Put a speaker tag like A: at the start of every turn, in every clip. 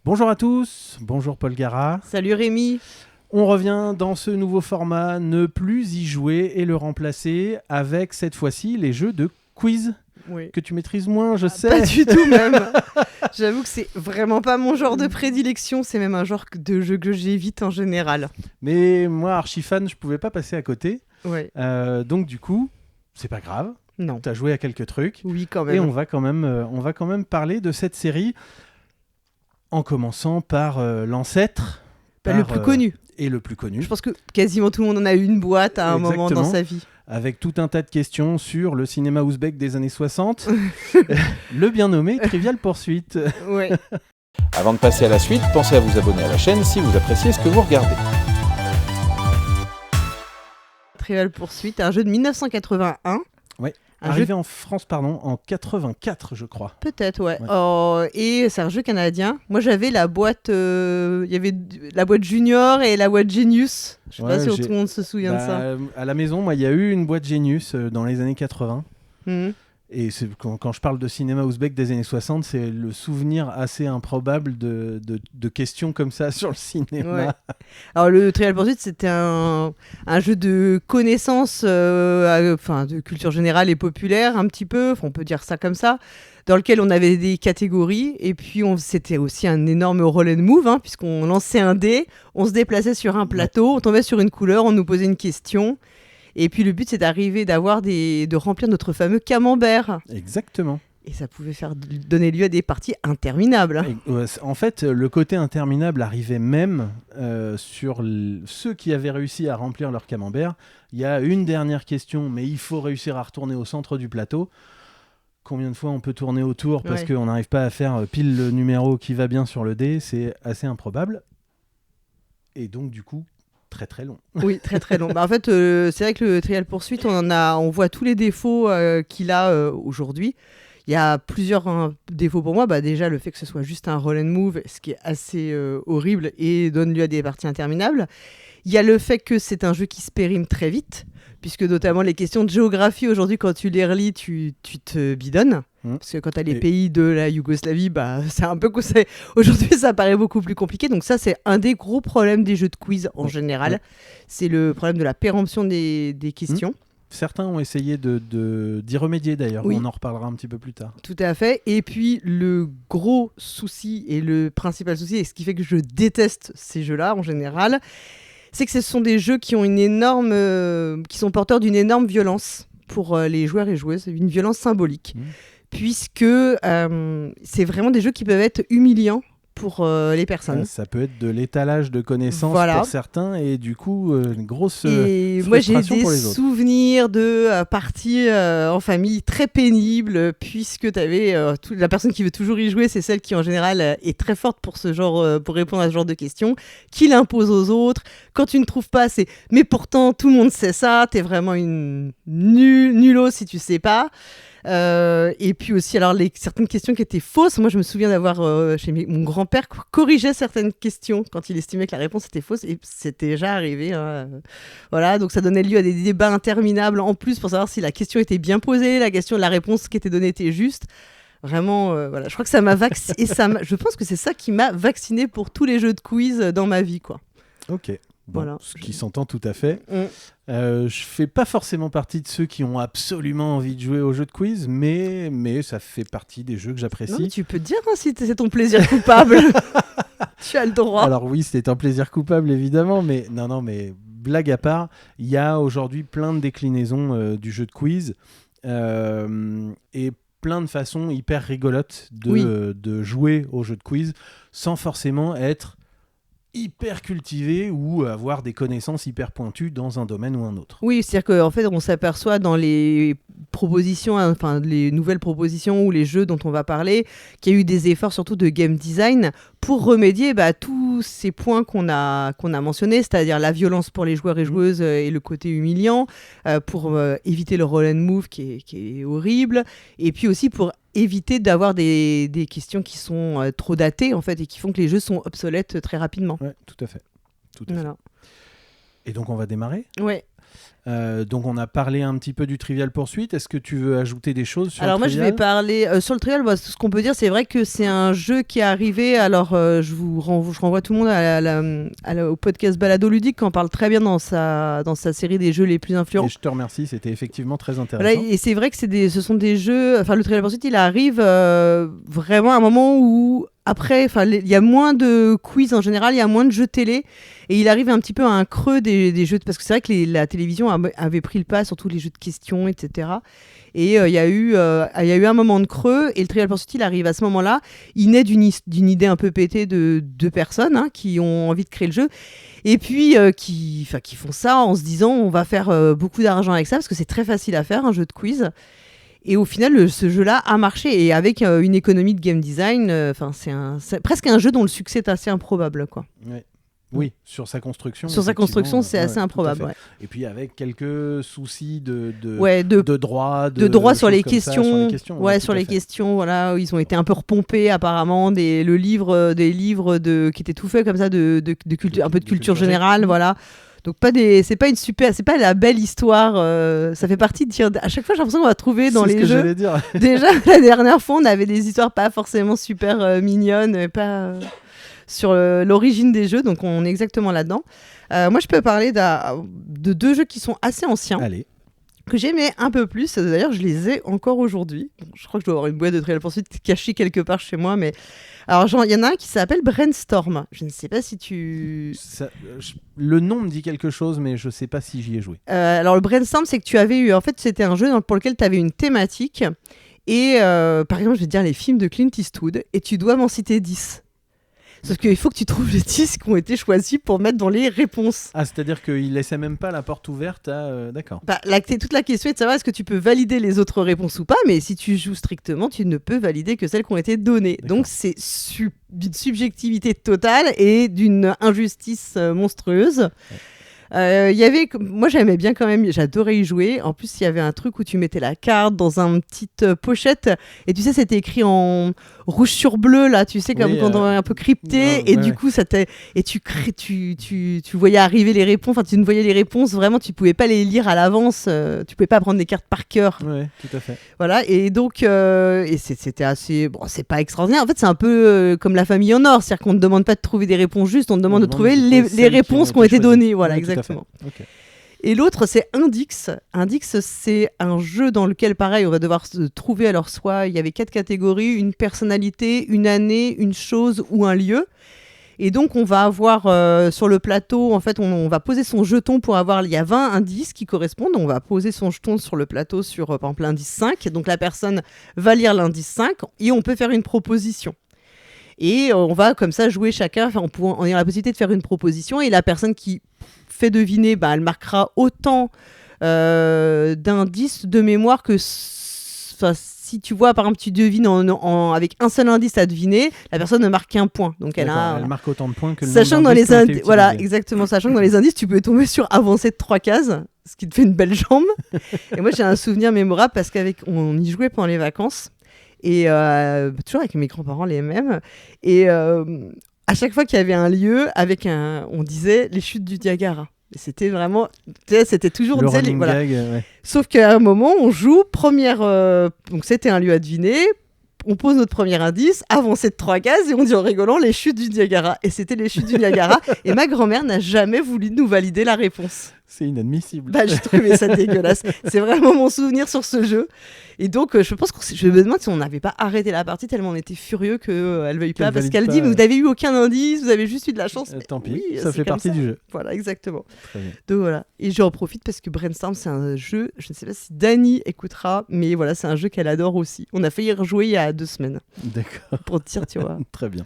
A: Bonjour à tous, bonjour Paul Gara.
B: Salut Rémi.
A: On revient dans ce nouveau format, ne plus y jouer et le remplacer avec cette fois-ci les jeux de quiz que tu maîtrises moins, je sais.
B: Pas du tout même. J'avoue que c'est vraiment pas mon genre de prédilection, c'est même un genre de jeu que j'évite en général.
A: Mais moi, archi fan, je pouvais pas passer à côté.
B: Ouais.
A: Donc du coup, c'est pas grave.
B: Non.
A: Tu as joué à quelques trucs.
B: Oui, quand même.
A: Et on va quand même parler de cette série en commençant par l'ancêtre.
B: Le plus connu.
A: Et le plus connu.
B: Je pense que quasiment tout le monde en a eu une boîte à un moment dans sa vie.
A: Avec tout un tas de questions sur le cinéma ouzbek des années 60. Le bien nommé Trivial Pursuit.
B: Ouais.
C: Avant de passer à la suite, pensez à vous abonner à la chaîne si vous appréciez ce que vous regardez.
B: Trivial Pursuit, un jeu de 1981.
A: Ouais. Arrivé en France, en 84, je crois.
B: Peut-être, ouais. Et c'est un jeu canadien. Moi, j'avais la boîte... Il y avait la boîte Junior et la boîte Genius. Je sais pas si tout le monde se souvient de ça.
A: À la maison, moi, il y a eu une boîte Genius dans les années 80. Et quand je parle de cinéma ouzbek des années 60, c'est le souvenir assez improbable de questions comme ça sur le cinéma.
B: Ouais. Alors le Trivial Pursuit, c'était un jeu de connaissances, de culture générale et populaire un petit peu, on peut dire ça comme ça, dans lequel on avait des catégories et puis c'était aussi un énorme roll and move, puisqu'on lançait un dé, on se déplaçait sur un plateau, on tombait sur une couleur, on nous posait une question. Et puis le but, c'est de remplir notre fameux camembert.
A: Exactement.
B: Et ça pouvait donner lieu à des parties interminables.
A: En fait, le côté interminable arrivait même sur ceux qui avaient réussi à remplir leur camembert. Il y a une dernière question, mais il faut réussir à retourner au centre du plateau. Combien de fois on peut tourner autour parce qu'on n'arrive pas à faire pile le numéro qui va bien sur le dé, c'est assez improbable. Et donc, du coup, très très long.
B: Oui, très très long. En fait, c'est vrai que le Trivial Pursuit, on voit tous les défauts qu'il a aujourd'hui. Il y a plusieurs défauts pour moi. Déjà, le fait que ce soit juste un roll and move, ce qui est assez horrible et donne lieu à des parties interminables. Il y a le fait que c'est un jeu qui se périme très vite, puisque notamment les questions de géographie, aujourd'hui, quand tu les relis, tu te bidonnes. Parce que quand tu as les pays de la Yougoslavie, c'est un peu... Aujourd'hui, ça paraît beaucoup plus compliqué. Donc ça, c'est un des gros problèmes des jeux de quiz en général. C'est le problème de la péremption des questions.
A: Certains ont essayé d'y remédier d'ailleurs, on en reparlera un petit peu plus tard.
B: Tout à fait, et puis le gros souci et le principal souci, et ce qui fait que je déteste ces jeux-là en général, c'est que ce sont des jeux qui ont qui sont porteurs d'une énorme violence pour les joueurs et joueuses, une violence symbolique, puisque c'est vraiment des jeux qui peuvent être humiliants pour les personnes.
A: Ça peut être de l'étalage de connaissances pour certains et du coup une grosse frustration
B: moi j'ai des
A: pour les autres.
B: souvenirs de parties en famille très pénibles, puisque t'avais la personne qui veut toujours y jouer, c'est celle qui en général est très forte pour pour répondre à ce genre de questions, qui l'impose aux autres. Quand tu ne trouves pas, c'est mais pourtant tout le monde sait ça, t'es vraiment une nulo si tu sais pas. Et puis aussi, alors certaines questions qui étaient fausses. Moi, je me souviens d'avoir chez mon grand-père corrigé certaines questions quand il estimait que la réponse était fausse, et c'était déjà arrivé. Voilà, donc ça donnait lieu à des débats interminables en plus pour savoir si la question était bien posée, la réponse qui était donnée était juste. Vraiment, voilà, je crois que ça m'a vacciné. Je pense que c'est ça qui m'a vacciné pour tous les jeux de quiz dans ma vie, quoi.
A: Ok. Bon,
B: voilà.
A: Ce qui s'entend tout à fait. Je fais pas forcément partie de ceux qui ont absolument envie de jouer aux jeux de quiz, mais ça fait partie des jeux que j'apprécie.
B: Non, mais tu peux te dire si c'est ton plaisir coupable. Tu as le droit.
A: Alors oui, c'était un plaisir coupable évidemment, mais non, mais blague à part, il y a aujourd'hui plein de déclinaisons du jeu de quiz et plein de façons hyper rigolotes de jouer au jeu de quiz sans forcément être hyper cultivé ou avoir des connaissances hyper pointues dans un domaine ou un autre.
B: Oui, c'est-à-dire qu'en fait, on s'aperçoit dans les propositions, les nouvelles propositions ou les jeux dont on va parler, qu'il y a eu des efforts surtout de game design pour remédier à tous ces points qu'on a mentionnés, c'est-à-dire la violence pour les joueurs et joueuses et le côté humiliant, pour éviter le roll and move qui est horrible, et puis aussi pour éviter d'avoir des questions qui sont trop datées en fait et qui font que les jeux sont obsolètes très rapidement.
A: Ouais, tout à fait.
B: Voilà.
A: Et donc on va démarrer ?
B: Ouais.
A: Donc on a parlé un petit peu du Trivial Pursuit. Est-ce que tu veux ajouter des choses sur
B: Alors
A: le
B: moi je
A: Trivial?
B: vais parler sur le Trivial. Ce qu'on peut dire, c'est vrai que c'est un jeu qui est arrivé. Alors je renvoie tout le monde au podcast Balado Ludique qui en parle très bien dans sa série des jeux les plus influents.
A: Et je te remercie, c'était effectivement très
B: Voilà,
A: intéressant.
B: et c'est vrai que ce sont des jeux. Enfin, le Trivial Pursuit, il arrive vraiment à un moment où après, il y a moins de quiz en général, il y a moins de jeux télé, et il arrive un petit peu à un creux des jeux, parce que c'est vrai que la télévision avait pris le pas sur tous les jeux de questions, etc. Et il y a eu un moment de creux, et le Trivial Pursuit, il arrive à ce moment-là. Il naît d'une idée un peu pétée de deux personnes qui ont envie de créer le jeu, et puis qui font ça en se disant on va faire beaucoup d'argent avec ça, parce que c'est très facile à faire, un jeu de quiz. Et au final, ce jeu-là a marché, et avec une économie de game design, c'est presque un jeu dont le succès est assez improbable, quoi.
A: Ouais. Oui, sur sa construction.
B: Sur sa construction, c'est assez improbable. Ouais.
A: Et puis avec quelques soucis de droit,
B: de droit sur les questions.
A: Sur les
B: questions, voilà, ils ont été un peu repompés apparemment. Des livres qui étaient tout faits comme ça de culture, un peu de culture générale, voilà. Donc c'est pas la belle histoire. Ça fait partie de à chaque fois j'ai l'impression qu'on va trouver dans les jeux.
A: Dire.
B: Déjà la dernière fois on avait des histoires pas forcément super mignonnes, pas sur l'origine des jeux, donc on est exactement là-dedans. Moi je peux parler de deux jeux qui sont assez anciens.
A: Allez.
B: Que j'aimais un peu plus, d'ailleurs je les ai encore aujourd'hui. Je crois que je dois avoir une boîte de Trivial Pursuit cachée quelque part chez moi, mais alors il y en a un qui s'appelle Brainstorm. Je ne sais pas si
A: le nom me dit quelque chose, mais je ne sais pas si j'y ai joué.
B: Alors le Brainstorm, c'est que tu avais eu, en fait c'était un jeu pour lequel tu avais une thématique, et par exemple je vais te dire les films de Clint Eastwood, et tu dois m'en citer 10. Sauf qu'il faut que tu trouves les 10 qui ont été choisis pour mettre dans les réponses.
A: Ah, c'est-à-dire qu'il laissait même pas la porte ouverte à... D'accord.
B: Toute la question est de savoir est-ce que tu peux valider les autres réponses ou pas, mais si tu joues strictement, tu ne peux valider que celles qui ont été données.
A: D'accord.
B: Donc c'est d'une subjectivité totale et d'une injustice monstrueuse.
A: Ouais.
B: Moi j'aimais bien quand même, j'adorais y jouer. En plus il y avait un truc où tu mettais la carte dans une petite pochette, et tu sais c'était écrit en rouge sur bleu là, tu sais, comme quand on est un peu crypté, et du coup tu voyais arriver les réponses, enfin tu ne voyais les réponses vraiment, tu pouvais pas les lire à l'avance, tu pouvais pas prendre des cartes par cœur.
A: Ouais, tout à fait.
B: Voilà, et donc c'était assez, bon, c'est pas extraordinaire, en fait c'est un peu comme la famille en or, c'est-à-dire qu'on ne demande pas de trouver des réponses justes, on te demande de trouver les réponses qui ont été données, voilà.
A: Ouais,
B: exactement.
A: Okay.
B: Et l'autre, c'est Indix. Indix, c'est un jeu dans lequel, pareil, on va devoir se trouver. Alors, soit il y avait 4 catégories, une personnalité, une année, une chose ou un lieu. Et donc, on va avoir sur le plateau, en fait, on va poser son jeton pour avoir... Il y a 20 indices qui correspondent. On va poser son jeton sur le plateau sur, par exemple, l'indice 5. Donc, la personne va lire l'indice 5 et on peut faire une proposition. Et on va comme ça jouer chacun, on a la possibilité de faire une proposition, et la personne qui fait deviner, elle marquera autant d'indices de mémoire que... Si tu vois, par exemple, tu devines avec un seul indice à deviner, la personne ne marque qu'un point. Donc elle
A: marque autant de points que le
B: sachant
A: nombre d'indices qui ont été utilisés.
B: Voilà, exactement. Sachant que dans les indices, tu peux tomber sur avancer de 3 cases, ce qui te fait une belle jambe. Et moi, j'ai un souvenir mémorable parce qu'on y jouait pendant les vacances. Et toujours avec mes grands-parents, les mêmes. Et à chaque fois qu'il y avait un lieu, on disait les chutes du Niagara. Et c'était vraiment, c'était toujours
A: le running
B: voilà.
A: gag, ouais.
B: Sauf qu'à un moment, on joue donc c'était un lieu à deviner. On pose notre premier indice, avancer de 3 cases, et on dit en rigolant les chutes du Niagara. Et c'était les chutes du Niagara. Et ma grand-mère n'a jamais voulu nous valider la réponse.
A: C'est inadmissible.
B: Je trouvais ça dégueulasse. C'est vraiment mon souvenir sur ce jeu. Et donc, je pense je me demande si on n'avait pas arrêté la partie tellement on était furieux qu'elle veuille pas. Parce qu'elle dit, mais vous n'avez eu aucun indice, vous avez juste eu de la chance.
A: Tant pis,
B: oui,
A: ça fait partie du jeu.
B: Voilà, exactement.
A: Très bien.
B: Donc voilà. Et j'en profite parce que Brainstorm, c'est un jeu, je ne sais pas si Dani écoutera, mais voilà, c'est un jeu qu'elle adore aussi. On a failli rejouer il y a 2 semaines.
A: D'accord.
B: Pour te dire, tu vois.
A: Très bien.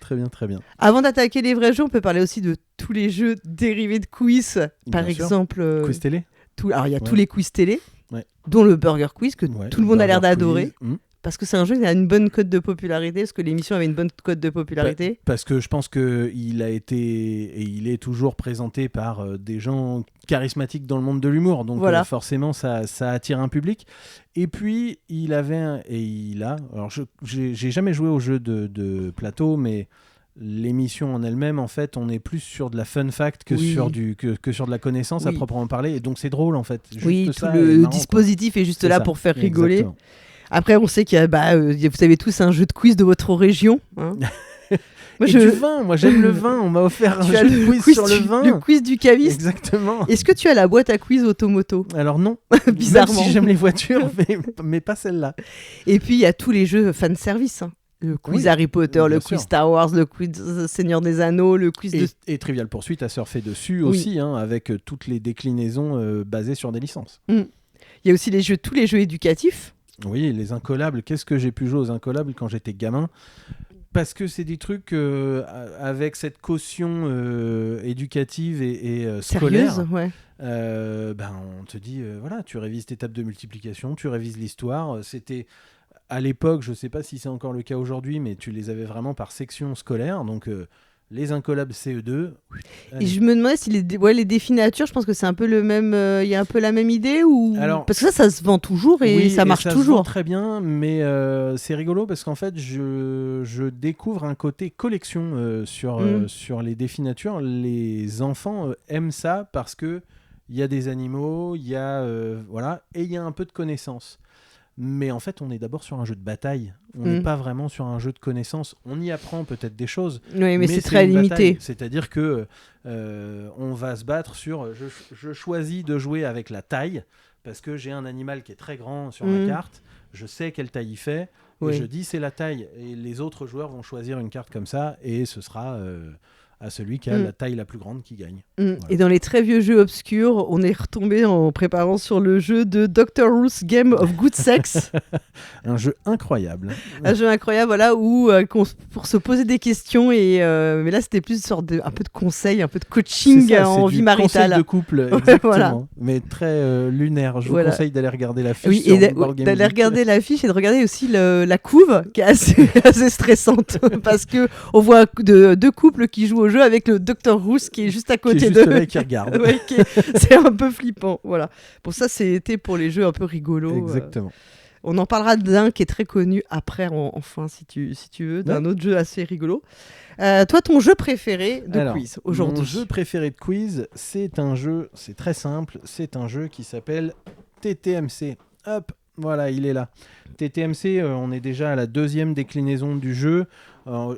A: Très bien, très bien.
B: Avant d'attaquer les vrais jeux, on peut parler aussi de tous les jeux dérivés de quiz. Par exemple...
A: Quiz télé.
B: Alors, il y a tous les quiz télé,
A: ouais.
B: dont le Burger Quiz, que tout le monde a l'air d'adorer. Parce que c'est un jeu qui a une bonne cote de popularité. Est-ce que l'émission avait une bonne cote de popularité ?
A: Parce que je pense qu'il a été et il est toujours présenté par des gens charismatiques dans le monde de l'humour. Donc voilà. Forcément, ça attire un public. Et puis, il a... Alors, j'ai jamais joué au jeu de plateau, mais l'émission en elle-même, en fait, on est plus sur de la fun fact que
B: Oui.
A: sur de la connaissance à
B: Oui.
A: proprement parler. Et donc, c'est drôle, en fait. Juste
B: Oui, tout
A: ça est
B: le
A: marrant,
B: dispositif est juste
A: C'est
B: là
A: ça.
B: pour faire rigoler.
A: Exactement.
B: Après, on sait qu'il y a, vous avez tous un jeu de quiz de votre région. Hein. Moi,
A: Et du vin, moi j'aime le vin. On m'a offert un
B: Tu as
A: jeu de quiz sur le vin.
B: Le quiz du caviste.
A: Exactement.
B: Est-ce que tu as la boîte à quiz Automoto?
A: Alors non,
B: Bizarrement.
A: même si j'aime les voitures, mais pas celle-là.
B: Et puis, il y a tous les jeux fan service. Hein. Le quiz
A: Oui,
B: Harry Potter,
A: bien
B: le
A: sûr.
B: quiz Star Wars, le quiz Seigneur des Anneaux, le quiz de...
A: Et Trivial Pursuit a surfé dessus
B: Oui.
A: aussi, hein, avec toutes les déclinaisons basées sur des licences.
B: Il y a aussi tous les jeux éducatifs.
A: Oui, les incollables. Qu'est-ce que j'ai pu jouer aux incollables quand j'étais gamin? Parce que c'est des trucs avec cette caution éducative et scolaire.
B: Sérieuse, ouais.
A: On te dit, voilà, tu révises tes tables de multiplication, tu révises l'histoire. C'était à l'époque, je ne sais pas si c'est encore le cas aujourd'hui, mais tu les avais vraiment par section scolaire. Donc, les incollables CE2.
B: Et je me demandais si les défis nature, je pense que c'est un peu le même. Il y a un peu la même idée ou...
A: Alors,
B: parce que ça se vend toujours et
A: oui,
B: ça marche
A: ça se
B: toujours.
A: vend très bien, mais c'est rigolo parce qu'en fait, je découvre un côté collection sur les défis nature. Les enfants aiment ça parce que il y a des animaux, il y a voilà, et il y a un peu de connaissances. Mais en fait, on est d'abord sur un jeu de bataille. On n'est pas vraiment sur un jeu de connaissances. On y apprend peut-être des choses.
B: Oui, mais c'est très
A: une
B: limité.
A: bataille. C'est-à-dire que on va se battre sur. Je choisis de jouer avec la taille parce que j'ai un animal qui est très grand sur ma carte. Je sais quelle taille il fait.
B: Oui.
A: Et je dis c'est la taille. Et les autres joueurs vont choisir une carte comme ça. Et ce sera à celui qui a la taille la plus grande qui gagne. Voilà.
B: Et dans les très vieux jeux obscurs, on est retombé en préparant sur le jeu de Dr. Who's Game of Good Sex.
A: Un jeu incroyable.
B: Un jeu incroyable, voilà, où pour se poser des questions, mais là c'était plus un peu de conseils, un peu de coaching
A: C'est ça,
B: en
A: c'est
B: vie
A: du
B: maritale.
A: conseil de couple, exactement.
B: Voilà.
A: Mais très lunaire. Je vous
B: Voilà.
A: conseille d'aller regarder la fiche
B: Oui,
A: sur
B: et
A: Board Game
B: d'aller
A: Geek.
B: regarder l'affiche et de regarder aussi la couve qui est assez stressante parce que on voit deux couples qui jouent au jeu avec le Dr. Who's qui est juste à
A: Qui est
B: côté
A: juste
B: d'eux.
A: là et qui regarde.
B: Ouais, c'est un peu flippant, voilà. Pour ça, c'était pour les jeux un peu rigolos.
A: Exactement.
B: On en parlera d'un qui est très connu après, enfin, si tu veux, d'un
A: Ouais.
B: autre jeu assez rigolo. Toi, ton jeu préféré de
A: Alors,
B: quiz aujourd'hui?
A: Mon jeu préféré de quiz, c'est très simple, c'est un jeu qui s'appelle TTMC. Hop, voilà, il est là. TTMC, on est déjà à la 2e déclinaison du jeu.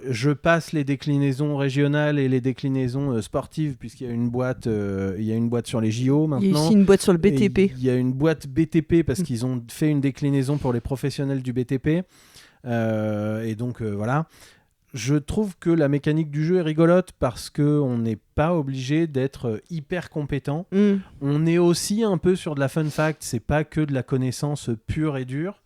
A: Je passe les déclinaisons régionales et les déclinaisons sportives, puisqu'il y a une boîte sur les JO maintenant.
B: Il y a ici une boîte sur le
A: Et
B: BTP.
A: il y a une boîte BTP parce qu'ils ont fait une déclinaison pour les professionnels du BTP. Et donc voilà. Je trouve que la mécanique du jeu est rigolote parce qu'on n'est pas obligé d'être hyper compétent. On est aussi un peu sur de la fun fact, c'est pas que de la connaissance pure et dure.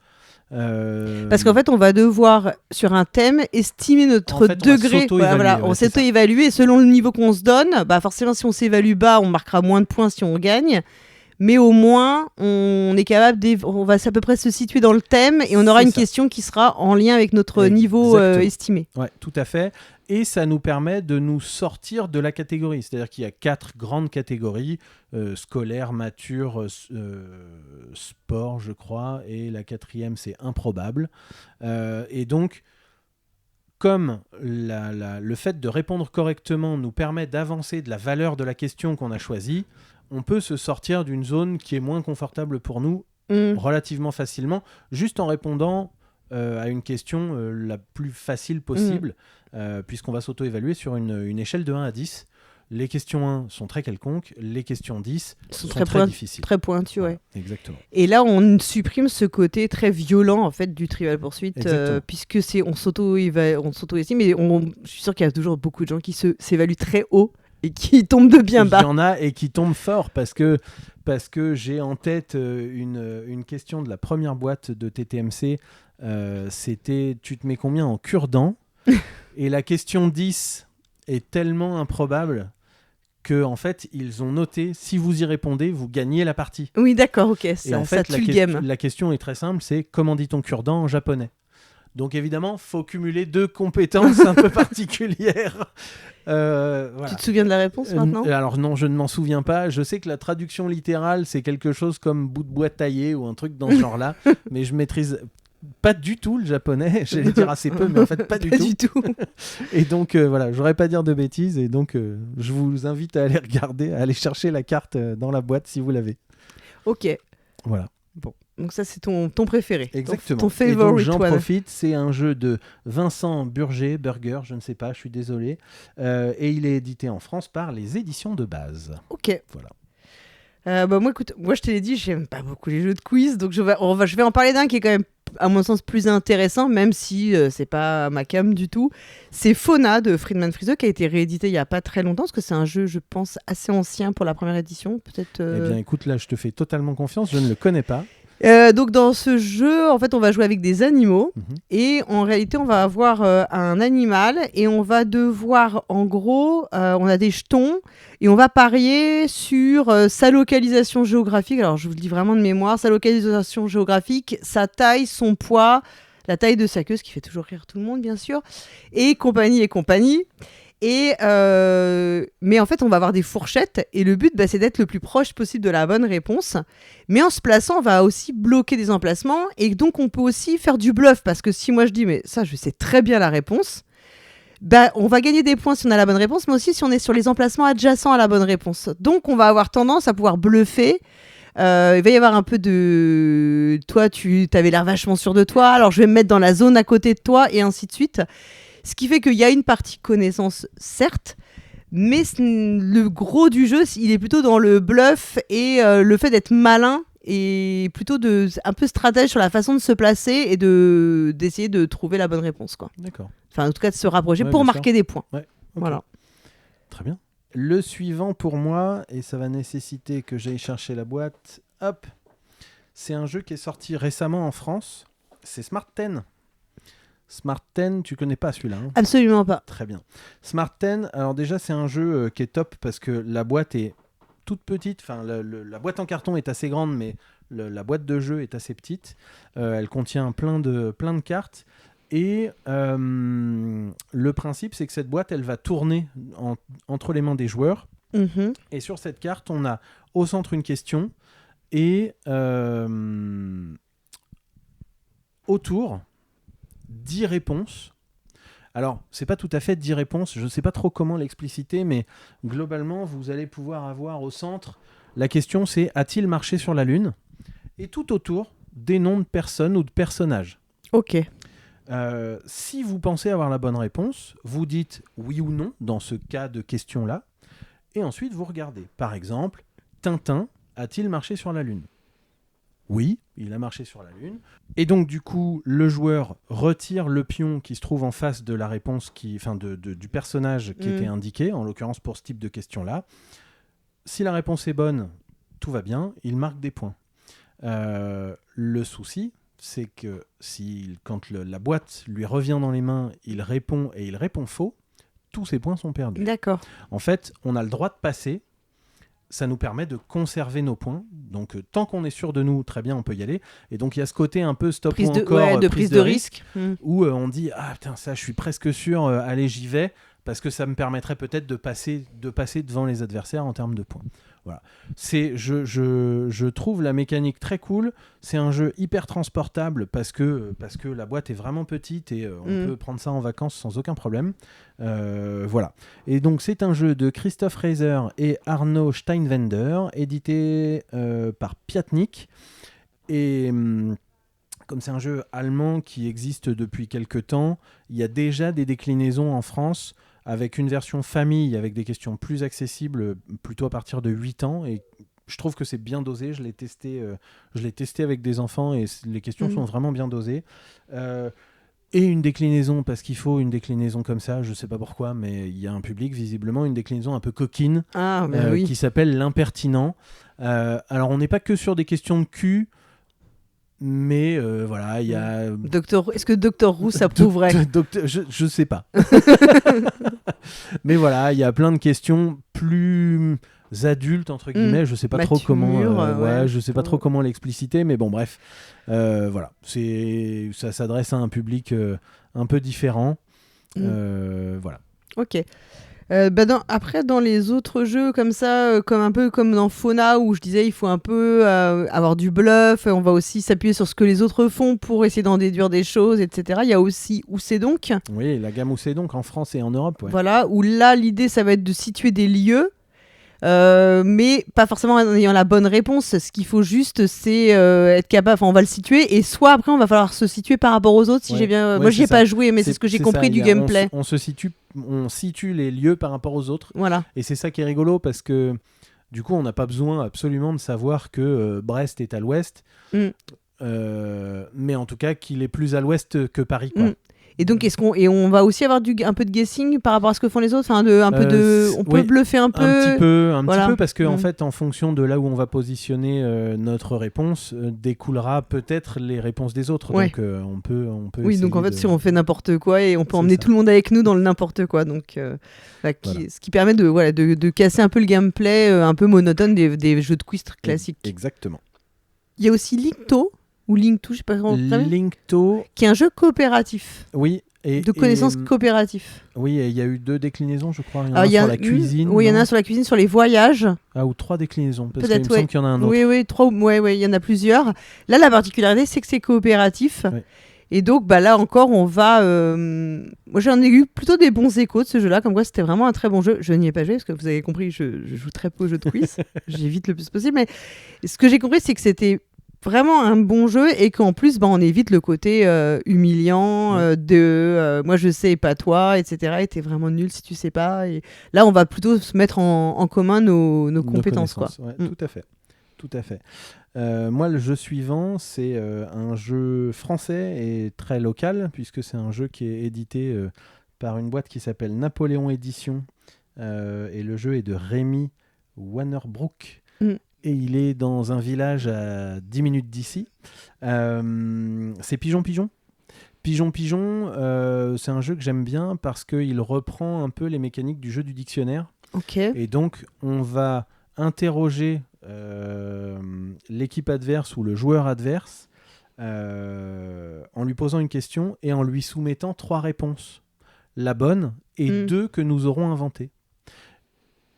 B: Parce qu'en fait, on va devoir, sur un thème, estimer notre
A: En fait, on va
B: degré.
A: s'auto-évaluer,
B: On
A: ouais, c'est ça.
B: s'auto-évalue et selon le niveau qu'on se donne, forcément, si on s'évalue bas, on marquera moins de points si on gagne. Mais au moins, on est capable on va à peu près se situer dans le thème et on aura
A: C'est
B: une
A: ça.
B: question qui sera en lien avec notre niveau
A: Exactement.
B: estimé.
A: Ouais, tout à fait. Et ça nous permet de nous sortir de la catégorie. C'est-à-dire qu'il y a 4 grandes catégories, scolaire, mature, sport, je crois, et la 4e, c'est improbable. Et donc, comme le fait de répondre correctement nous permet d'avancer de la valeur de la question qu'on a choisie, on peut se sortir d'une zone qui est moins confortable pour nous relativement facilement, juste en répondant à une question la plus facile possible, puisqu'on va s'auto-évaluer sur une échelle de 1 à 10. Les questions 1 sont très quelconques, les questions 10 sont très difficiles.
B: Très pointues, ouais.
A: Voilà, exactement.
B: Et là, on supprime ce côté très violent en fait du Trivial Pursuit,
A: Exactement.
B: puisque on s'auto-estime, mais je suis sûr qu'il y a toujours beaucoup de gens qui s'évaluent très haut et qui tombent de bien
A: Il
B: bas.
A: y en a et qui tombent fort parce que j'ai en tête une question de la première boîte de TTMC. C'était « Tu te mets combien en cure-dent ?» Et la question 10 est tellement improbable que en fait, ils ont noté « Si vous y répondez, vous gagnez la partie. »
B: Oui, d'accord, ok,
A: Et
B: ça,
A: en
B: ça
A: fait,
B: tue le game.
A: la question est très simple, c'est « Comment dit-on cure-dent en japonais ?» Donc évidemment, il faut cumuler 2 compétences un peu particulières. Voilà.
B: Tu te souviens de la réponse maintenant?
A: Alors non, je ne m'en souviens pas. Je sais que la traduction littérale, c'est quelque chose comme bout de bois taillé ou un truc dans ce genre-là, mais je maîtrise pas du tout le japonais. J'allais dire assez peu, mais en fait pas du
B: Pas
A: tout.
B: du tout.
A: Et donc voilà, j'aurais pas dire de bêtises. Et donc je vous invite à aller regarder, à aller chercher la carte dans la boîte si vous l'avez.
B: Ok.
A: Voilà.
B: Bon. Donc ça, c'est ton préféré.
A: Exactement.
B: Ton
A: Et donc
B: favorite
A: j'en
B: one.
A: profite, c'est un jeu de Vincent Burger, je ne sais pas, je suis désolé. Et il est édité en France par les éditions de base.
B: Ok.
A: Voilà.
B: Moi, écoute, je te l'ai dit, j'aime pas beaucoup les jeux de quiz, donc je vais en parler d'un qui est quand même, à mon sens, plus intéressant, même si c'est pas ma cam du tout. C'est Fauna de Friedman Freeze qui a été réédité il y a pas très longtemps, parce que c'est un jeu, je pense, assez ancien pour la première édition, peut-être.
A: Eh bien, écoute, là, je te fais totalement confiance. Je ne le connais pas.
B: Donc dans ce jeu, en fait, on va jouer avec des animaux et en réalité, on va avoir un animal et on va devoir, en gros, on a des jetons et on va parier sur sa localisation géographique. Alors, je vous le dis vraiment de mémoire, sa localisation géographique, sa taille, son poids, la taille de sa queue, ce qui fait toujours rire tout le monde, bien sûr, et compagnie et compagnie. Mais en fait, on va avoir des fourchettes et le but, c'est d'être le plus proche possible de la bonne réponse. Mais en se plaçant, on va aussi bloquer des emplacements et donc on peut aussi faire du bluff parce que si moi je dis mais ça, je sais très bien la réponse, on va gagner des points si on a la bonne réponse, mais aussi si on est sur les emplacements adjacents à la bonne réponse. Donc on va avoir tendance à pouvoir bluffer. Il va y avoir un peu de toi, tu avais l'air vachement sûr de toi, alors je vais me mettre dans la zone à côté de toi et ainsi de suite. Ce qui fait qu'il y a une partie connaissance, certes, mais le gros du jeu, il est plutôt dans le bluff et le fait d'être malin et plutôt un peu stratège sur la façon de se placer et d'essayer de trouver la bonne réponse, quoi.
A: D'accord.
B: Enfin, en tout cas, de se rapprocher
A: Ouais,
B: pour
A: bien
B: marquer
A: sûr.
B: des points.
A: Ouais, ok.
B: Voilà.
A: Très bien. Le suivant pour moi, et ça va nécessiter que j'aille chercher la boîte, hop, c'est un jeu qui est sorti récemment en France, c'est Smart 10. Smart 10, tu connais pas celui-là, hein ?
B: Absolument pas.
A: Très bien. Smart 10, alors déjà c'est un jeu qui est top parce que la boîte est toute petite, enfin la boîte en carton est assez grande, mais la boîte de jeu est assez petite. Elle contient plein de cartes. Et le principe, c'est que cette boîte, elle va tourner entre les mains des joueurs.
B: Mhm.
A: Et sur cette carte, on a au centre une question et autour 10 réponses. Alors, c'est pas tout à fait 10 réponses, je ne sais pas trop comment l'expliciter, mais globalement, vous allez pouvoir avoir au centre, la question c'est: a-t-il marché sur la Lune ? Et tout autour, des noms de personnes ou de personnages.
B: Ok.
A: Si vous pensez avoir la bonne réponse, vous dites oui ou non dans ce cas de question-là, et ensuite vous regardez. Par exemple, Tintin a-t-il marché sur la Lune ? Oui, il a marché sur la Lune. Et donc du coup, le joueur retire le pion qui se trouve en face de la réponse, du personnage qui était indiqué, en l'occurrence pour ce type de question-là. Si la réponse est bonne, tout va bien, il marque des points. Le souci, c'est que quand la boîte lui revient dans les mains, il répond et il répond faux, tous ses points sont perdus.
B: D'accord.
A: En fait, on a le droit de passer, ça nous permet de conserver nos points. Donc, tant qu'on est sûr de nous, très bien, on peut y aller. Et donc, il y a ce côté un peu stop ou encore
B: prise de risque.
A: Où on dit « Ah putain, ça, je suis presque sûr, allez, j'y vais », parce que ça me permettrait peut-être de passer devant les adversaires en termes de points. Voilà. Je trouve la mécanique très cool. C'est un jeu hyper transportable parce que la boîte est vraiment petite et on peut prendre ça en vacances sans aucun problème. Voilà. Et donc c'est un jeu de Christoph Reiser et Arno Steinwender, édité par Piatnik. Et comme c'est un jeu allemand qui existe depuis quelques temps, il y a déjà des déclinaisons en France avec une version famille, avec des questions plus accessibles, plutôt à partir de 8 ans. Et je trouve que c'est bien dosé. Je l'ai testé avec des enfants et les questions sont vraiment bien dosées. Et une déclinaison, parce qu'il faut une déclinaison comme ça, je ne sais pas pourquoi, mais il y a un public, visiblement, une déclinaison un peu coquine, qui s'appelle l'impertinent. Alors, on n'est pas que sur des questions de cul, mais voilà, il y a...
B: Est-ce que Docteur Roux s'approuverait ?
A: Je sais pas. Mais voilà, il y a plein de questions plus adultes, entre guillemets. Je sais pas trop comment je sais pas trop comment l'expliciter, mais bon, bref. Voilà, ça s'adresse à un public un peu différent. Voilà.
B: Ok. Après, dans les autres jeux comme ça, comme un peu comme dans Fauna, où je disais il faut un peu avoir du bluff, on va aussi s'appuyer sur ce que les autres font pour essayer d'en déduire des choses, etc. Il y a aussi Où c'est donc.
A: Oui, la gamme Où c'est donc en France et en Europe. Ouais.
B: Voilà, où là l'idée ça va être de situer des lieux. Mais pas forcément en ayant la bonne réponse. Ce qu'il faut juste, c'est être capable. On va le situer, et soit après, on va falloir se situer par rapport aux autres. Si j'ai bien, moi, j'y ai pas joué, mais c'est ce que j'ai compris du gameplay.
A: On situe les lieux par rapport aux autres.
B: Voilà.
A: Et c'est ça qui est rigolo parce que du coup, on n'a pas besoin absolument de savoir que Brest est à l'ouest, mais en tout cas qu'il est plus à l'ouest que Paris, quoi.
B: Et donc, on va aussi avoir un peu de guessing par rapport à ce que font les autres, on peut bluffer un peu.
A: Un petit peu, parce que en fait, en fonction de là où on va positionner notre réponse, découlera peut-être les réponses des autres.
B: Ouais.
A: Donc, on peut.
B: Oui, donc en fait, si on fait n'importe quoi, et on peut emmener tout le monde avec nous dans le n'importe quoi, donc ce qui permet de casser un peu le gameplay un peu monotone des jeux de quiz classiques.
A: Exactement.
B: Il y a aussi Linkto. Ou Linkto, je sais pas comment
A: Linkto,
B: qui est un jeu coopératif.
A: Oui.
B: De connaissances coopératives.
A: Oui, et il y a eu 2 déclinaisons, je crois. Il y en
B: a
A: sur la cuisine.
B: Oui, il y en a sur la cuisine, sur les voyages.
A: Ou 3 déclinaisons, parce
B: peut-être,
A: qu'il me semble qu'il y en a un autre.
B: Oui, 3, il y en a plusieurs. Là, la particularité, c'est que c'est coopératif. Ouais. Et donc, là encore, on va... Moi, j'en ai eu plutôt des bons échos de ce jeu-là, comme quoi c'était vraiment un très bon jeu. Je n'y ai pas joué, parce que vous avez compris, je joue très peu aux jeux de quiz. J'évite le plus possible. Mais ce que j'ai compris, c'est que c'était vraiment un bon jeu, et qu'en plus on évite le côté humiliant moi je sais et pas toi, etc. Et t'es vraiment nul si tu sais pas, et là on va plutôt se mettre en commun nos compétences, quoi.
A: Ouais, tout à fait. Moi, le jeu suivant, c'est un jeu français et très local, puisque c'est un jeu qui est édité par une boîte qui s'appelle Napoléon Édition, et le jeu est de Rémi Wannerbroek. Et il est dans un village à 10 minutes d'ici. C'est Pigeon Pigeon. Pigeon Pigeon, c'est un jeu que j'aime bien parce qu'il reprend un peu les mécaniques du jeu du dictionnaire.
B: Okay.
A: Et donc, on va interroger l'équipe adverse ou le joueur adverse en lui posant une question et en lui soumettant 3 réponses. La bonne et 2 que nous aurons inventées.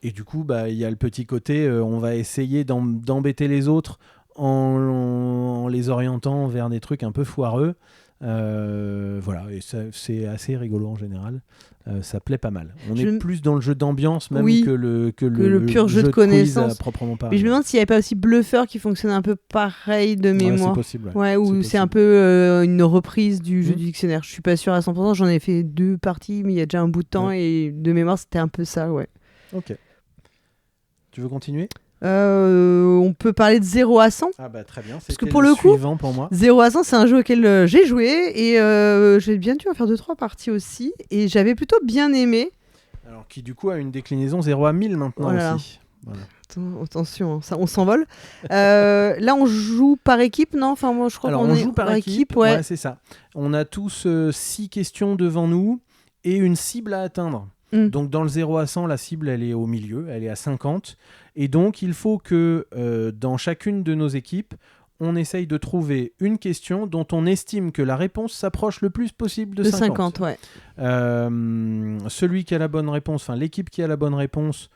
A: Et du coup, il y a le petit côté, on va essayer d'embêter les autres en les orientant vers des trucs un peu foireux. Voilà, et c'est assez rigolo en général. Ça plaît pas mal. On est plus dans le jeu d'ambiance même que le
B: pur jeu de connaissances.
A: Proprement parlé.
B: Mais je me demande s'il n'y avait pas aussi Bluffer qui fonctionne un peu pareil de mémoire.
A: C'est possible.
B: Où c'est un peu une reprise du jeu du dictionnaire. Je suis pas sûre à 100%. J'en ai fait 2 parties, mais il y a déjà un bout de temps, et de mémoire c'était un peu ça, ouais.
A: Ok. Tu veux continuer ?
B: On peut parler de 0 à 100.
A: Très bien.
B: Parce que pour le coup,
A: suivant pour moi.
B: 0 à 100, c'est un jeu auquel j'ai joué, et j'ai bien dû en faire 2-3 parties aussi, et j'avais plutôt bien aimé.
A: Alors, qui du coup a une déclinaison 0 à 1000 maintenant aussi. Voilà.
B: Attention, ça, on s'envole. Là, on joue par équipe, non ? Enfin, moi, je crois qu'on
A: joue par équipe. Ouais, c'est ça. On a tous 6 questions devant nous et une cible à atteindre. Donc dans le 0 à 100, la cible elle est au milieu, elle est à 50, et donc il faut que dans chacune de nos équipes, on essaye de trouver une question dont on estime que la réponse s'approche le plus possible de 50.
B: Ouais.
A: Celui qui a la bonne réponse, enfin l'équipe qui a la bonne réponse,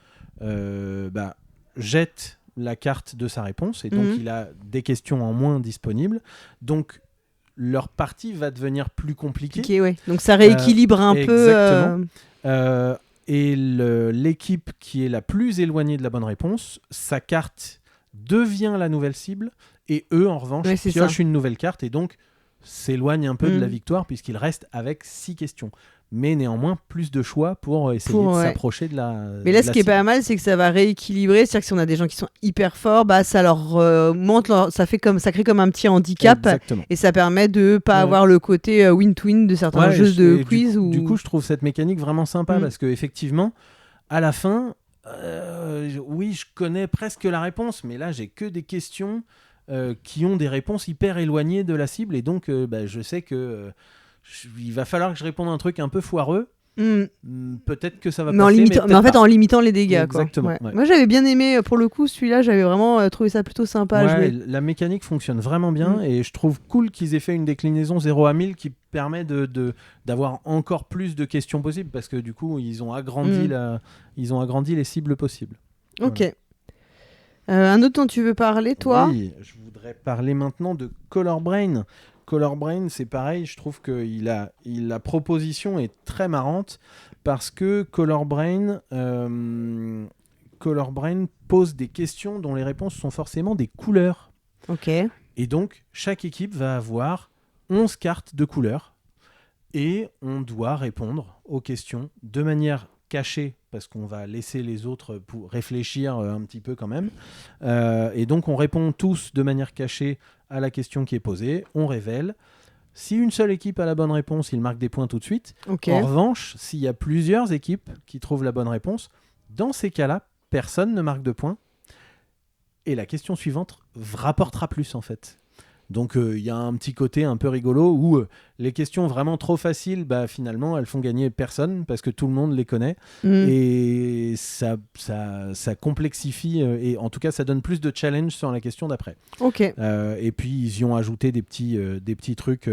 A: jette la carte de sa réponse, et donc il a des questions en moins disponibles. Donc leur partie va devenir plus compliquée.
B: Ouais. Donc ça rééquilibre un peu.
A: Exactement. Et l'équipe qui est la plus éloignée de la bonne réponse, sa carte devient la nouvelle cible, et eux en revanche piochent une nouvelle carte et donc s'éloignent un peu de la victoire, puisqu'ils restent avec 6 questions. Mais néanmoins plus de choix pour essayer de s'approcher de la
B: Mais là, ce qui est
A: cible.
B: pas mal, c'est que ça va rééquilibrer. C'est-à-dire que si on a des gens qui sont hyper forts, ça leur monte, ça crée comme un petit handicap.
A: Exactement.
B: Et ça permet de pas avoir le côté win-to-win de certains jeux de quiz.
A: Du coup, je trouve cette mécanique vraiment sympa, parce qu'effectivement, à la fin, oui, je connais presque la réponse, mais là, j'ai que des questions qui ont des réponses hyper éloignées de la cible, et donc je sais que il va falloir que je réponde à un truc un peu foireux, peut-être que ça va
B: mais
A: passer,
B: mais en fait, en limitant les dégâts.
A: Exactement.
B: Quoi. Ouais.
A: Ouais.
B: Moi, j'avais bien aimé, pour le coup, celui-là, j'avais vraiment trouvé ça plutôt sympa à jouer.
A: La mécanique fonctionne vraiment bien et je trouve cool qu'ils aient fait une déclinaison 0 à 1000 qui permet d'avoir encore plus de questions possibles parce que du coup, ils ont agrandi les cibles possibles.
B: Ok.
A: Voilà.
B: Un autre dont tu veux parler, toi?
A: Oui, je voudrais parler maintenant de Color Brain. Color Brain, c'est pareil, je trouve que la proposition est très marrante parce que Color Brain pose des questions dont les réponses sont forcément des couleurs.
B: Ok.
A: Et donc, chaque équipe va avoir 11 cartes de couleurs et on doit répondre aux questions de manière cachée parce qu'on va laisser les autres pour réfléchir un petit peu quand même. Et donc, on répond tous de manière cachée à la question qui est posée. On révèle. Si une seule équipe a la bonne réponse, il marque des points tout de suite.
B: Ok.
A: En revanche, s'il y a plusieurs équipes qui trouvent la bonne réponse, dans ces cas-là, personne ne marque de points. Et la question suivante rapportera plus en fait. Donc il y a un petit côté un peu rigolo où les questions vraiment trop faciles, finalement, elles font gagner personne parce que tout le monde les connaît. Et ça complexifie et en tout cas, ça donne plus de challenge sur la question d'après.
B: Ok.
A: Et puis, ils y ont ajouté des petits trucs.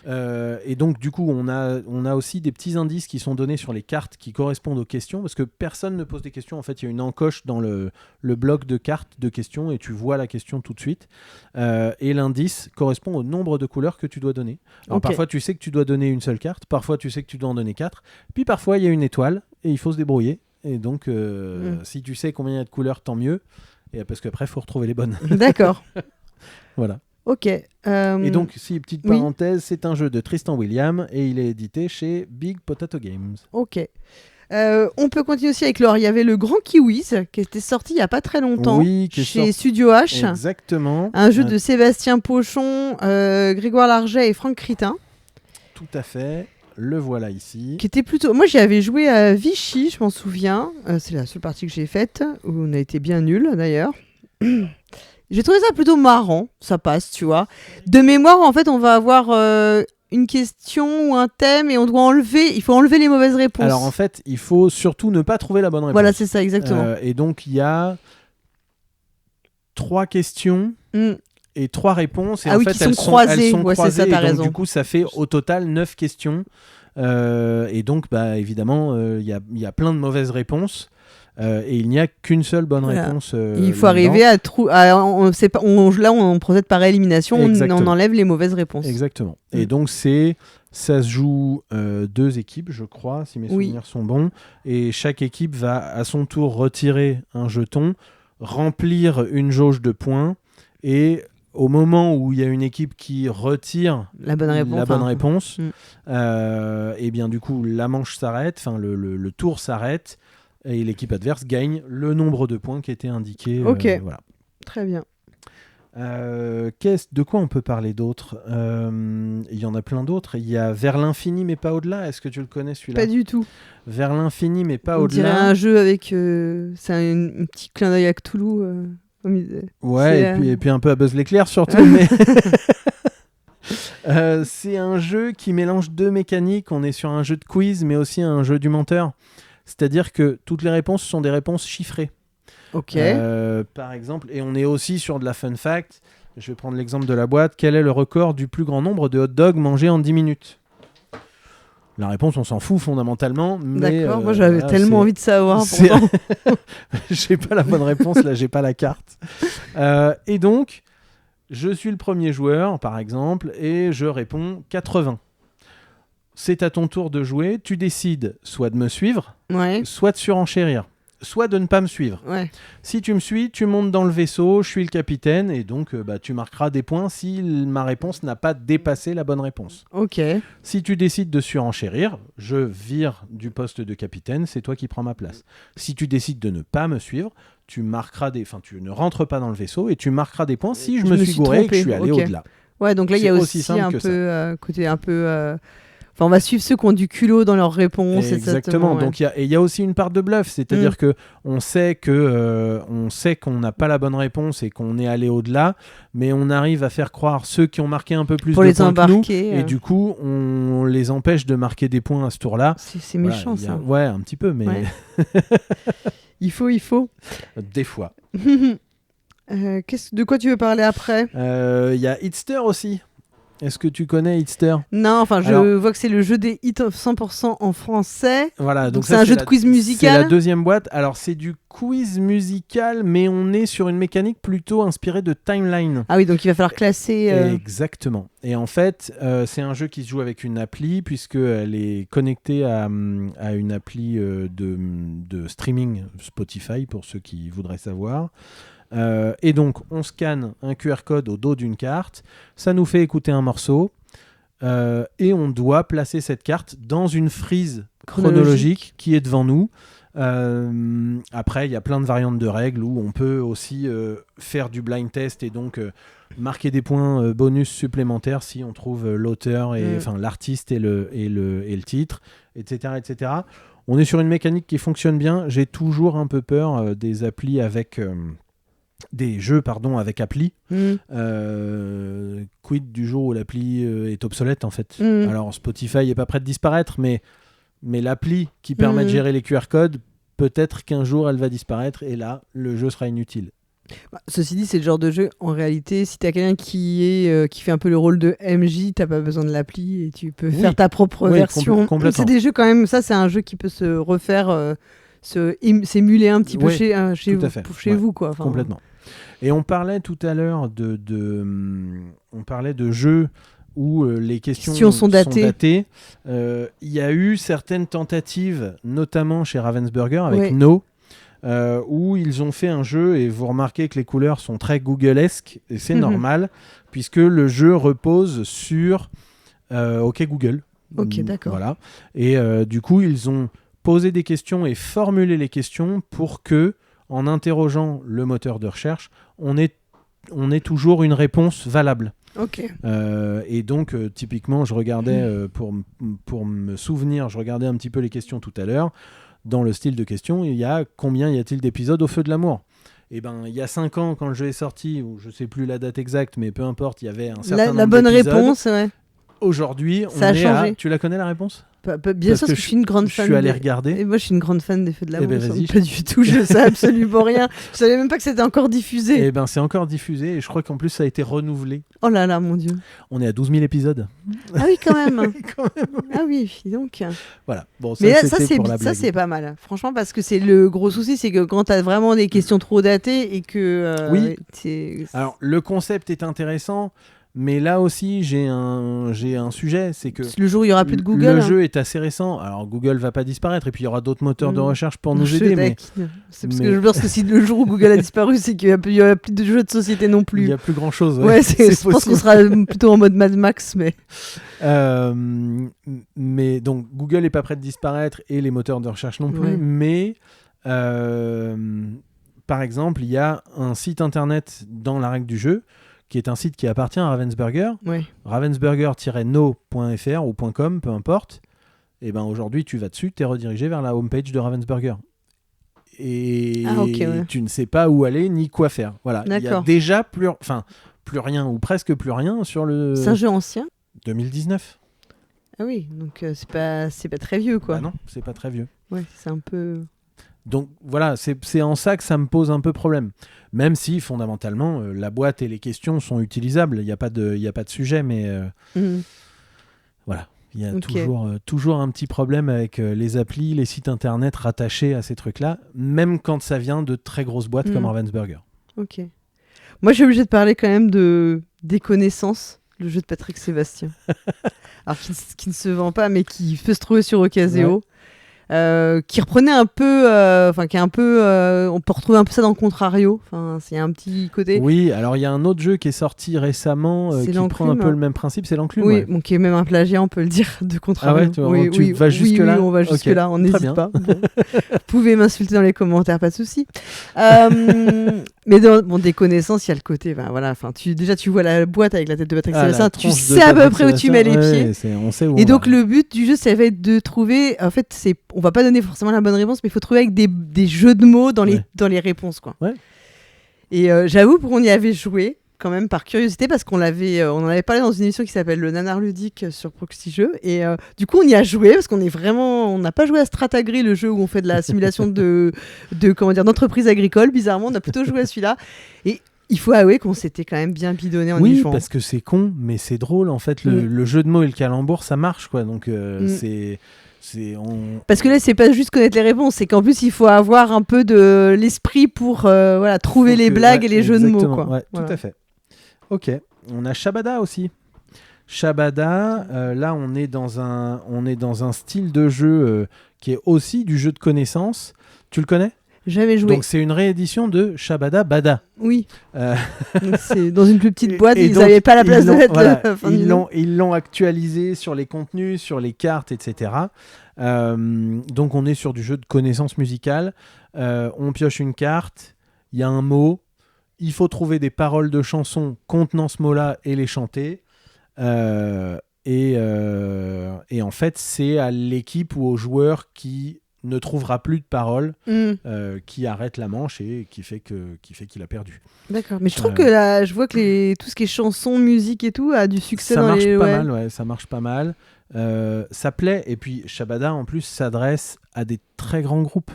A: Et donc, du coup, on a aussi des petits indices qui sont donnés sur les cartes qui correspondent aux questions parce que personne ne pose des questions. En fait, il y a une encoche dans le bloc de cartes de questions et tu vois la question tout de suite. Et l'indice correspond au nombre de couleurs que tu dois donner. Alors, parfois, tu sais que tu dois donner une seule carte. Parfois, tu sais que tu dois en donner 4. Puis, parfois, il y a une étoile et il faut se débrouiller. Et donc, si tu sais combien il y a de couleurs, tant mieux. Et parce qu'après, il faut retrouver les bonnes.
B: D'accord.
A: Voilà.
B: Ok.
A: Et donc, petite parenthèse, c'est un jeu de Tristan William et il est édité chez Big Potato Games.
B: Ok. On peut continuer aussi avec l'or. Il y avait le Grand Kiwis qui était sorti il n'y a pas très longtemps chez Studio H.
A: Exactement.
B: Un jeu de Sébastien Pochon, Grégoire Larget et Franck Critin.
A: Tout à fait. Le voilà ici.
B: Qui était plutôt... Moi, j'y avais joué à Vichy, je m'en souviens. C'est la seule partie que j'ai faite, où on a été bien nuls d'ailleurs. J'ai trouvé ça plutôt marrant. Ça passe, tu vois. De mémoire, en fait, on va avoir... une question ou un thème et il faut enlever les mauvaises réponses.
A: Alors en fait, il faut surtout ne pas trouver la bonne réponse.
B: Voilà, c'est ça, exactement.
A: Et donc il y a 3 questions et 3 réponses. Et en fait,
B: qui sont croisées.
A: Elles sont croisées.
B: C'est ça, t'as
A: et donc,
B: raison.
A: du coup, ça fait au total 9 questions. Et donc, évidemment, il y a plein de mauvaises réponses. Et il n'y a qu'une seule bonne réponse.
B: Il faut arriver à trouver. Là, on procède par élimination, on enlève les mauvaises réponses.
A: Exactement. Et donc, ça se joue 2 équipes, je crois, si mes souvenirs sont bons. Et chaque équipe va à son tour retirer un jeton, remplir une jauge de points. Et au moment où il y a une équipe qui retire
B: la bonne réponse,
A: et bien du coup, la manche s'arrête, le tour s'arrête. Et l'équipe adverse gagne le nombre de points qui était indiqué.
B: Ok,
A: voilà.
B: Très bien.
A: De quoi on peut parler d'autre ? Il y en a plein d'autres. Il y a Vers l'infini mais pas au-delà. Est-ce que tu le connais celui-là ?
B: Pas du tout.
A: Vers l'infini mais pas
B: on
A: au-delà.
B: On dirait un jeu avec... c'est un petit clin d'œil à Cthulhu.
A: Ouais, et puis un peu à Buzz l'éclair surtout. Mais c'est un jeu qui mélange 2 mécaniques. On est sur un jeu de quiz mais aussi un jeu du menteur. C'est-à-dire que toutes les réponses sont des réponses chiffrées.
B: Ok.
A: Par exemple, et on est aussi sur de la fun fact. Je vais prendre l'exemple de la boîte. Quel est le record du plus grand nombre de hot dogs mangés en 10 minutes ? La réponse, on s'en fout fondamentalement. Mais,
B: d'accord, moi j'avais tellement envie de savoir.
A: J'ai pas la bonne réponse, là, j'ai pas la carte. Et donc, je suis le premier joueur, par exemple, et je réponds 80. C'est à ton tour de jouer. Tu décides soit de me suivre, soit de surenchérir, soit de ne pas me suivre.
B: Ouais.
A: Si tu me suis, tu montes dans le vaisseau, je suis le capitaine, et donc tu marqueras des points si ma réponse n'a pas dépassé la bonne réponse.
B: Ok.
A: Si tu décides de surenchérir, je vire du poste de capitaine, c'est toi qui prends ma place. Si tu décides de ne pas me suivre, tu ne rentres pas dans le vaisseau et tu marqueras des points si je me suis gouré et que je suis allé au-delà.
B: Ouais, donc là il y a aussi un peu côté un peu... Enfin, on va suivre ceux qui ont du culot dans leurs réponses.
A: Exactement.
B: Ouais.
A: Donc il y a aussi une part de bluff, c'est-à-dire que on sait qu'on n'a pas la bonne réponse et qu'on est allé au-delà, mais on arrive à faire croire ceux qui ont marqué un peu plus
B: pour
A: de
B: les
A: points que nous,
B: embarquer.
A: et du coup on les empêche de marquer des points à ce tour-là.
B: C'est méchant,
A: Voilà,
B: ça.
A: Ouais, un petit peu, mais
B: Ouais. Il faut.
A: des fois.
B: De quoi tu veux parler après?
A: Il y a Hitster aussi. Est-ce que tu connais Hitster?
B: Non, enfin, je
A: Alors-
B: vois que c'est le jeu des hits 100% en français.
A: Voilà,
B: Donc
A: ça,
B: c'est un jeu de
A: la-
B: quiz musical.
A: C'est la deuxième boîte. Alors c'est du quiz musical, mais on est sur une mécanique plutôt inspirée de Timeline.
B: Ah oui, donc il va falloir classer.
A: Exactement. Et en fait, c'est un jeu qui se joue avec une appli, puisqu'elle est connectée à une appli de streaming Spotify, pour ceux qui voudraient savoir. Et donc, on scanne un QR code au dos d'une carte, ça nous fait écouter un morceau, et on doit placer cette carte dans une frise chronologique qui est devant nous. Après, il y a plein de variantes de règles où on peut aussi faire du blind test et donc marquer des points bonus supplémentaires si on trouve l'auteur, enfin l'artiste et le titre, etc., etc. On est sur une mécanique qui fonctionne bien. J'ai toujours un peu peur des applis avec... des jeux avec appli. Quid du jour où l'appli est obsolète en fait. Alors Spotify est pas prêt de disparaître, mais l'appli qui permet de gérer les QR codes, peut-être qu'un jour elle va disparaître et là le jeu sera inutile.
B: Ceci dit, c'est le genre de jeu, en réalité, si t'as quelqu'un qui fait un peu le rôle de MJ, t'as pas besoin de l'appli et tu peux faire ta propre version.
A: Complètement.
B: C'est des jeux quand même, ça c'est un jeu qui peut se refaire, s'émuler un petit peu chez vous. Quoi. Enfin,
A: complètement. Et on parlait tout à l'heure on parlait de jeux où les questions
B: sont datées.
A: Il y a eu certaines tentatives, notamment chez Ravensburger avec
B: Ouais.
A: No, où ils ont fait un jeu et vous remarquez que les couleurs sont très Google-esque et c'est normal puisque le jeu repose sur OK Google.
B: Ok, d'accord.
A: Voilà. Et du coup, ils ont posé des questions et formulé les questions pour que, en interrogeant le moteur de recherche, on ait toujours une réponse valable.
B: Ok.
A: Et donc, typiquement, je regardais, pour me souvenir, je regardais un petit peu les questions tout à l'heure. Dans le style de question, combien y a-t-il d'épisodes au Feu de l'amour ? Eh ben, il y a 5 ans, quand le jeu est sorti, ou je sais plus la date exacte, mais peu importe, il y avait un certain nombre
B: La bonne
A: d'épisodes.
B: réponse, ouais.
A: Aujourd'hui,
B: Ça a changé.
A: Tu la connais la réponse ?
B: Bien sûr, parce que je suis une grande fan.
A: Je suis allé regarder.
B: Et moi, je suis une grande fan des Feux de l'amour.
A: ben, vas-y.
B: Pas du tout, je sais absolument rien. Je savais même pas que c'était encore diffusé.
A: Eh ben, c'est encore diffusé et je crois qu'en plus ça a été renouvelé.
B: Oh là là, mon Dieu.
A: On est à 12 000 épisodes.
B: Ah oui, quand même. Ah oui, donc.
A: Voilà. Bon,
B: Mais là,
A: ça
B: c'est pas mal. Franchement, parce que c'est le gros souci, c'est que quand t'as vraiment des questions trop datées et que.
A: Oui.
B: C'est...
A: Alors, le concept est intéressant. Mais là aussi, j'ai un sujet, c'est que
B: le jour où il y aura plus de Google.
A: Le jeu est assez récent. Alors Google va pas disparaître et puis il y aura d'autres moteurs de recherche pour nous aider. Mais
B: c'est parce que je pense que si le jour où Google a disparu, c'est qu'il y aura plus de jeux de société non plus.
A: Il y a plus grand chose.
B: Ouais, je pense qu'on sera plutôt en mode Mad Max, mais.
A: Mais donc Google est pas prêt de disparaître et les moteurs de recherche non plus.
B: Ouais.
A: Mais par exemple, il y a un site internet dans la règle du jeu, qui est un site qui appartient à Ravensburger, ravensburger-no.fr ou .com, peu importe. Et ben aujourd'hui, tu vas dessus, tu es redirigé vers la homepage de Ravensburger. Et tu ne sais pas où aller ni quoi faire. Voilà, il y a déjà plus rien ou presque plus rien sur le.
B: C'est un jeu ancien.
A: 2019.
B: Ah oui, donc c'est pas très vieux quoi.
A: Bah non, c'est pas très vieux.
B: Ouais, c'est un peu.
A: Donc voilà, c'est en ça que ça me pose un peu problème. Même si fondamentalement, la boîte et les questions sont utilisables, il n'y a pas de sujet, mais voilà, il y a toujours un petit problème avec les applis, les sites internet rattachés à ces trucs-là, même quand ça vient de très grosses boîtes comme Ravensburger.
B: Ok. Moi, je suis obligée de parler quand même de Des Connaissances, le jeu de Patrick Sébastien. Alors, qui ne se vend pas, mais qui peut se trouver sur Ocasio. Ouais. Qui reprenait un peu, qui est un peu, on peut retrouver un peu ça dans Contrario. Enfin, c'est un petit côté.
A: Oui, alors il y a un autre jeu qui est sorti récemment qui prend un peu le même principe, c'est l'Enclume.
B: Oui, bon, qui est même un plagiat, on peut le dire, de Contrario.
A: Ah ouais, tu vas jusque là.
B: Oui, on va jusque là, on n'hésite pas. Bon. Vous pouvez m'insulter dans les commentaires, pas de souci. Mais dans des connaissances, il y a le côté, voilà, déjà tu vois la boîte avec la tête de Patrick Sébastien, tu sais à peu près où tu mets les pieds.
A: On sait où.
B: Et donc le but du jeu, ça va être de trouver, en fait, on va pas donner forcément la bonne réponse, mais il faut trouver avec des jeux de mots dans les réponses, quoi.
A: Ouais.
B: Et j'avoue, on y avait joué quand même par curiosité parce qu'on en avait parlé dans une émission qui s'appelle le Nanar Ludique sur Proxy Jeux, et du coup on y a joué parce on n'a pas joué à Stratagri, le jeu où on fait de la simulation d'entreprise agricole. Bizarrement, on a plutôt joué à celui-là, et il faut avouer qu'on s'était quand même bien bidonné en y jouant.
A: Oui, parce que c'est con, mais c'est drôle en fait. Le jeu de mots et le calembour, ça marche, quoi. Donc
B: Parce que là, c'est pas juste connaître les réponses, c'est qu'en plus il faut avoir un peu de l'esprit pour trouver les blagues et les jeux de mots, quoi.
A: Ouais,
B: voilà.
A: Tout à fait. Ok, on a Shabada aussi. Shabada, là on est dans un style de jeu qui est aussi du jeu de connaissances. Tu le connais ?
B: Jamais joué.
A: Donc c'est une réédition de Shabada Bada.
B: Oui. Donc, c'est dans une plus petite boîte, ils n'avaient pas la place de mettre la fin du nom.
A: Ils l'ont actualisé sur les contenus, sur les cartes, etc. Donc on est sur du jeu de connaissances musicales. On pioche une carte, il y a un mot. Il faut trouver des paroles de chansons contenant ce mot-là et les chanter. Et en fait, c'est à l'équipe ou au joueur qui ne trouvera plus de paroles qui arrête la manche et qui fait qu'il a perdu.
B: D'accord. Mais je trouve que là, je vois que tout ce qui est chansons, musique et tout a du succès
A: ça
B: dans
A: marche
B: les...
A: pas mal, ouais, ça marche pas mal. Ça plaît. Et puis, Shabada, en plus, s'adresse à des très grands groupes.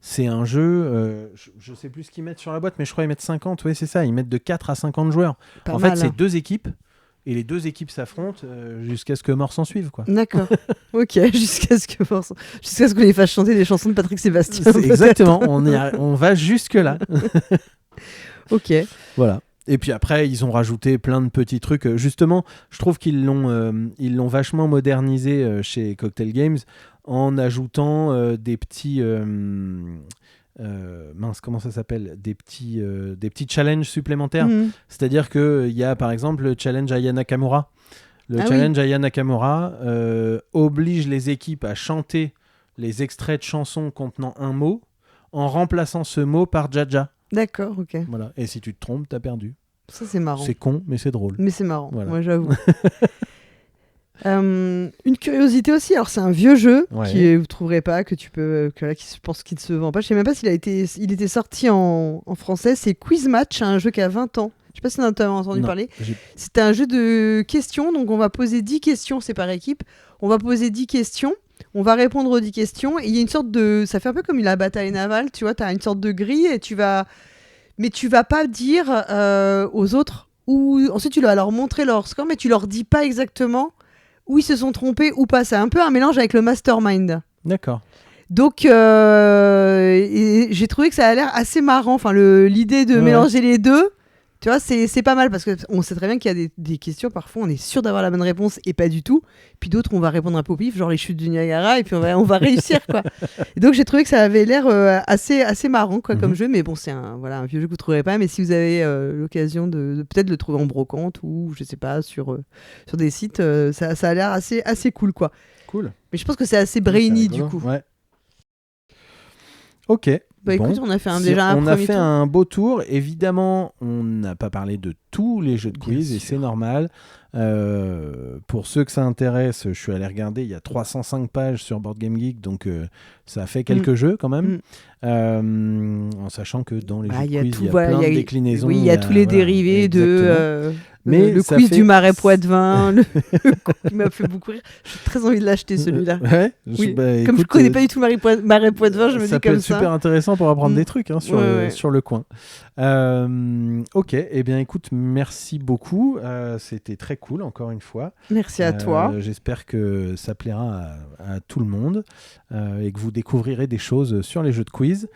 A: C'est un jeu, je sais plus ce qu'ils mettent sur la boîte, mais je crois qu'ils mettent 50, oui c'est ça, ils mettent de 4 à 50 joueurs.
B: Pas
A: en
B: mal,
A: fait, c'est 2 équipes, et les 2 équipes s'affrontent jusqu'à ce que mort s'en suive, quoi.
B: D'accord, ok, jusqu'à ce qu'on les fasse chanter des chansons de Patrick Sébastien.
A: Exactement, on va jusque-là.
B: Ok.
A: Voilà. Et puis après, ils ont rajouté plein de petits trucs. Justement, je trouve qu'ils l'ont vachement modernisé chez Cocktail Games en ajoutant des petits... comment ça s'appelle ? Des petits challenges supplémentaires. C'est-à-dire qu'il y a par exemple le challenge Aya Nakamura. Le challenge Aya Nakamura oblige les équipes à chanter les extraits de chansons contenant un mot en remplaçant ce mot par Jaja.
B: D'accord, ok.
A: Voilà. Et si tu te trompes, t'as perdu.
B: Ça, c'est marrant.
A: C'est con, mais c'est drôle.
B: Mais c'est marrant,
A: voilà.
B: Moi j'avoue. Une curiosité aussi, alors c'est un vieux jeu qui vous trouverez pas, qui je pense qu'il ne se vend pas. Je sais même pas s'il il était sorti en français. C'est Quiz Match, un jeu qui a 20 ans. Je sais pas si tu as entendu parler. C'est un jeu de questions, donc on va poser 10 questions, c'est par équipe. On va poser 10 questions. On va répondre aux 10 questions et il y a une sorte de... Ça fait un peu comme la bataille navale, tu vois, tu as une sorte de grille et mais tu vas pas dire aux autres ensuite tu vas leur montrer leur score, mais tu leur dis pas exactement où ils se sont trompés ou pas. C'est un peu un mélange avec le mastermind.
A: D'accord.
B: Donc j'ai trouvé que ça a l'air assez marrant, l'idée de mélanger les deux. Tu vois, c'est pas mal parce qu'on sait très bien qu'il y a des questions, parfois on est sûr d'avoir la bonne réponse et pas du tout. Puis d'autres, on va répondre un peu au pif, genre les chutes du Niagara, et puis on va réussir, quoi. Et donc j'ai trouvé que ça avait l'air assez marrant, quoi, comme jeu. Mais bon, c'est un vieux jeu que vous ne trouverez pas. Mais si vous avez l'occasion de peut-être le trouver en brocante ou je sais pas, sur des sites, ça a l'air assez cool, quoi.
A: Cool.
B: Mais je pense que c'est assez brainy, du coup.
A: Ouais. Ok.
B: Écoute, on a fait déjà un premier tour.
A: On a fait un beau tour. Évidemment, on n'a pas parlé de tous les jeux de quiz et c'est normal. Pour ceux que ça intéresse, je suis allé regarder, il y a 305 pages sur Board Game Geek, donc ça fait quelques jeux quand même. En sachant que dans les jeux de quiz, il y a plein de déclinaisons.
B: Oui, il y a tous les dérivés de...
A: Mais
B: le quiz du Marais Poitevin, qui m'a fait beaucoup rire. J'ai très envie de l'acheter, celui-là.
A: Oui.
B: Comme je ne connais pas du tout Marais Poitevin, je me dis comme ça.
A: Ça peut être super intéressant pour apprendre des trucs sur le coin. Ok, eh bien écoute, merci beaucoup. C'était très cool, encore une fois.
B: Merci à toi.
A: J'espère que ça plaira à tout le monde et que vous découvrirez des choses sur les jeux de quiz.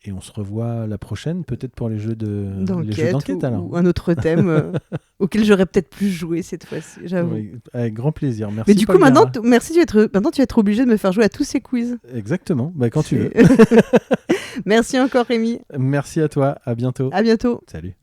A: Et on se revoit la prochaine, peut-être pour les jeux d'enquête
B: ou un autre thème auquel j'aurais peut-être plus joué cette fois-ci, j'avoue. Oui,
A: avec grand plaisir. Merci.
B: Mais du coup, maintenant, tu vas être obligé de me faire jouer à tous ces quiz.
A: Exactement, quand tu veux.
B: Merci encore, Rémi.
A: Merci à toi, à bientôt.
B: À bientôt.
A: Salut.